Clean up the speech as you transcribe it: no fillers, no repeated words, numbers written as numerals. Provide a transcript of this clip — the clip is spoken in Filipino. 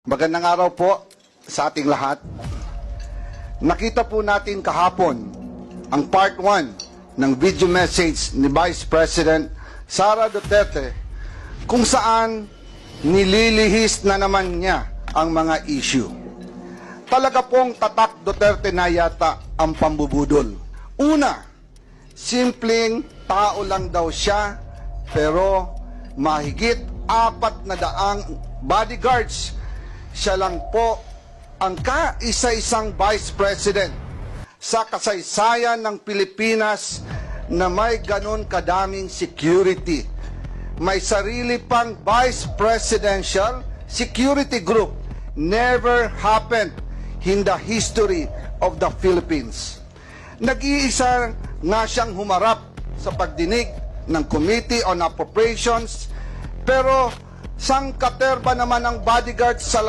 Magandang araw po sa ating lahat. Nakita po natin kahapon ang part 1 ng video message ni Vice President Sara Duterte kung saan nililihis na naman niya ang mga issue. Talaga pong tatak Duterte na yata ang pambubudol. Una, simpleng tao lang daw siya pero mahigit 400 bodyguards. Siya lang po ang kaisa-isang Vice President sa kasaysayan ng Pilipinas na may ganon kadaming security. May sarili pang Vice Presidential Security Group. Never happened in the history of the Philippines. Nag-iisa nga siyang humarap sa pagdinig ng Committee on Appropriations, pero sangkaterba naman ang bodyguard sa